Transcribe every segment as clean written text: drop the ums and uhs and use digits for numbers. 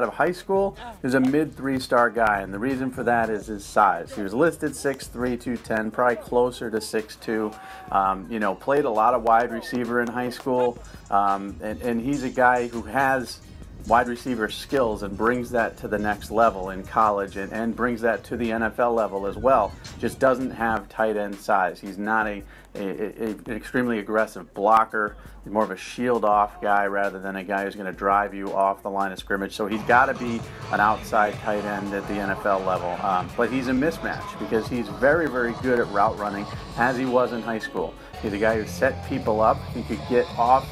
out of high school, he was a mid three-star guy, and the reason for that is his size. He was listed 6'3", 210, probably closer to 6'2". You know, played a lot of wide receiver in high school, and he's a guy who has wide receiver skills and brings that to the next level in college and brings that to the NFL level as well. Just doesn't have tight end size. He's not an extremely aggressive blocker. He's more of a shield off guy rather than a guy who's going to drive you off the line of scrimmage. So he's got to be an outside tight end at the NFL level. But he's a mismatch because he's very, very good at route running as he was in high school. He's a guy who set people up. He could get off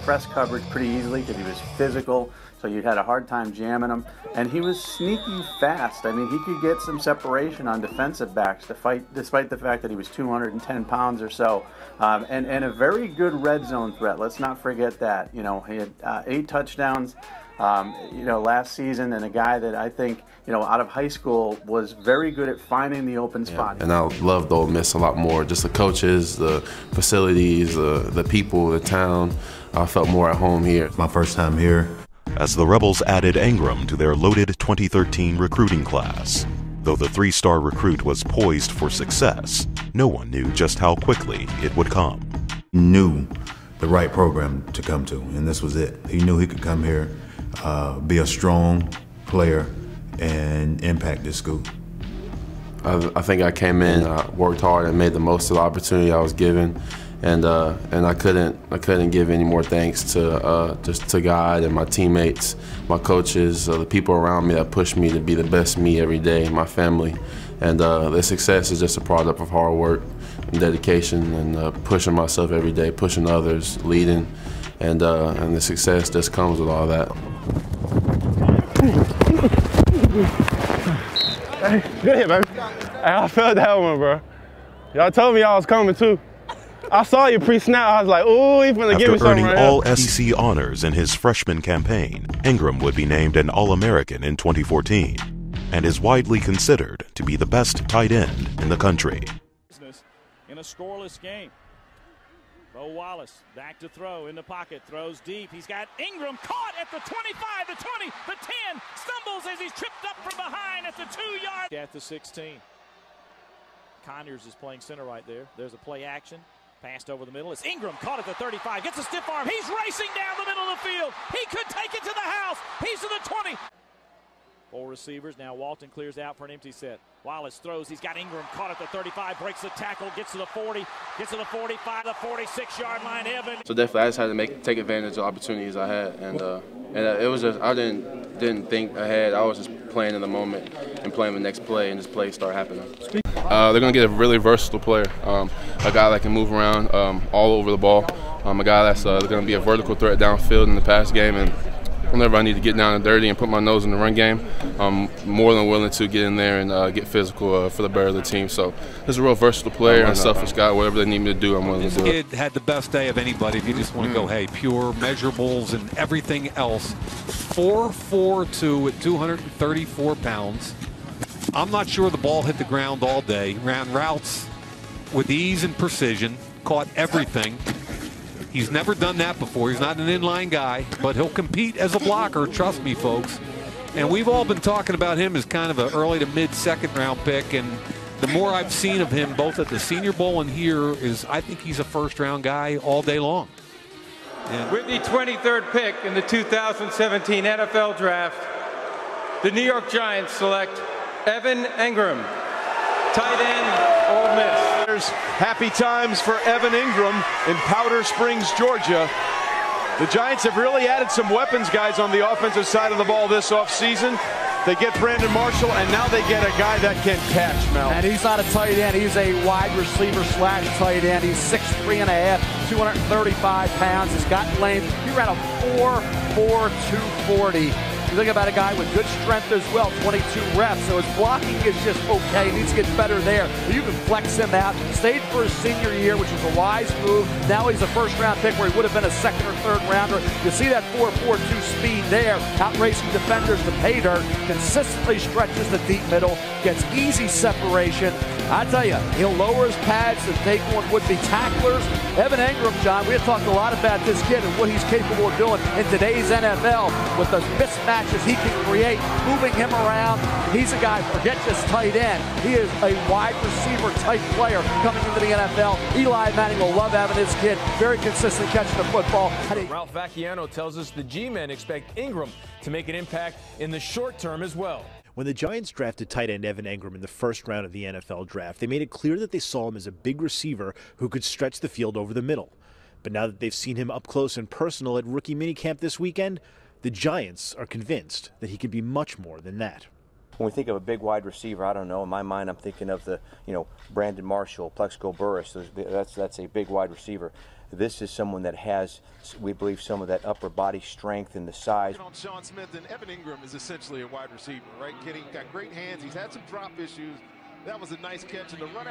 press coverage pretty easily because he was physical, so you had a hard time jamming him. And he was sneaky fast. I mean, he could get some separation on defensive backs despite the fact that he was 210 pounds or so. And a very good red zone threat. Let's not forget that. You know, he had 8 touchdowns, you know, last season, and a guy that I think, you know, out of high school was very good at finding the open spot. And I loved Ole Miss a lot more. Just the coaches, the facilities, the people, the town. I felt more at home here. My first time here. As the Rebels added Engram to their loaded 2013 recruiting class. Though the 3-star recruit was poised for success, no one knew just how quickly it would come. He knew the right program to come to, and this was it. He knew he could come here, be a strong player, and impact this school. I think I came in, worked hard, and made the most of the opportunity I was given, and I couldn't give any more thanks to just to God and my teammates, my coaches, the people around me that pushed me to be the best me every day, my family, and the success is just a product of hard work and dedication and pushing myself every day, pushing others, leading, and the success just comes with all that. Hey, good hit, baby. Hey, I felt that one, bro. Y'all told me y'all was coming too. I saw you pre-snap. I was like, ooh, he's gonna give me something right here. After earning all SEC honors in his freshman campaign, Engram would be named an All-American in 2014 and is widely considered to be the best tight end in the country. In a scoreless game. Bo Wallace back to throw in the pocket, throws deep. He's got Engram caught at the 25, the 20, the 10, stumbles as he's tripped up from behind at the 2-yard. At the 16. Conyers is playing center right there. There's a play action. Passed over the middle. It's Engram caught at the 35. Gets a stiff arm. He's racing down the middle of the field. He could take it to the house. He's to the 20. 4 receivers. Now Walton clears out for an empty set. Wallace throws. He's got Engram caught at the 35. Breaks the tackle. Gets to the 40. Gets to the 45. The 46-yard line. Evan. So definitely I just had to take advantage of opportunities I had. And it was just, I didn't think ahead. I was just playing in the moment and playing the next play, and this play started happening. They're going to get a really versatile player, a guy that can move around all over the ball, a guy that's going to be a vertical threat downfield in the pass game, and whenever I need to get down and dirty and put my nose in the run game, I'm more than willing to get in there and get physical for the better of the team. So this is a real versatile player and selfish guy. Whatever they need me to do, I'm willing to do it. This kid had the best day of anybody. If you just want to go, hey, pure measurables and everything else. 4'4" at 234 pounds. I'm not sure the ball hit the ground all day. Ran routes with ease and precision. Caught everything. He's never done that before. He's not an inline guy, but he'll compete as a blocker, trust me, folks. And we've all been talking about him as kind of an early to mid-second round pick, and the more I've seen of him both at the Senior Bowl and here is I think he's a first-round guy all day long. And with the 23rd pick in the 2017 NFL Draft, the New York Giants select Evan Engram, tight end, Ole Miss. There's happy times for Evan Engram in Powder Springs, Georgia. The Giants have really added some weapons, guys, on the offensive side of the ball this offseason. They get Brandon Marshall, and now they get a guy that can catch, Mel. And he's not a tight end. He's a wide receiver / tight end. He's 6'3½", 235 pounds. He's got length. He ran a 4'4", 240. You think about a guy with good strength as well, 22 reps, so his blocking is just okay. He needs to get better there. But you can flex him out. Stayed for his senior year, which was a wise move. Now he's a first-round pick where he would have been a second or third rounder. You see that 4.42 speed there, out-racing defenders to pay dirt, consistently stretches the deep middle, gets easy separation. I tell you, he'll lower his pads to take on would-be tacklers. Evan Engram, John, we have talked a lot about this kid and what he's capable of doing in today's NFL with the mismatch mismatches he can create, moving him around. He's a guy, forget just tight end. He is a wide receiver type player coming into the NFL. Eli Manning will love having this kid. Very consistent catching the football. Ralph Vacchiano tells us the G-men expect Engram to make an impact in the short term as well. When the Giants drafted tight end Evan Engram in the first round of the NFL draft, they made it clear that they saw him as a big receiver who could stretch the field over the middle. But now that they've seen him up close and personal at rookie minicamp this weekend, the Giants are convinced that he could be much more than that. When we think of a big wide receiver, I don't know. In my mind, I'm thinking of the, Brandon Marshall, Plexico Burris. That's a big wide receiver. This is someone that has, we believe, some of that upper body strength and the size. On Sean Smith, and Evan Engram is essentially a wide receiver, right? Kenny got great hands. He's had some drop issues. That was a nice catch, and the run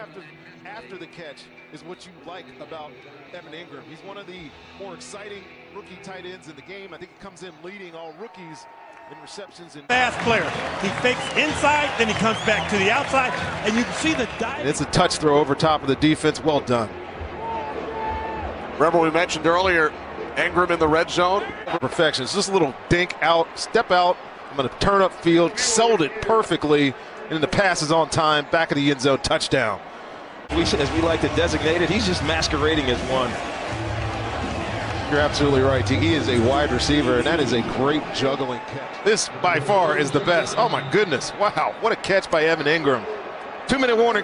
after the catch is what you like about Evan Engram. He's one of the more exciting rookie tight ends in the game. I think he comes in leading all rookies in receptions. And fast player. He fakes inside, then he comes back to the outside, and you can see the dive. It's a touch throw over top of the defense. Well done. Remember we mentioned earlier, Engram in the red zone. Perfection. It's just a little dink out, step out. I'm going to turn up field, sold it perfectly, and the pass is on time, back of the end zone, touchdown. As we like to designate it, he's just masquerading as one. You're absolutely right. He is a wide receiver, and that is a great juggling catch. This, by far, is the best. Oh, my goodness. Wow, what a catch by Evan Engram. 2-minute warning.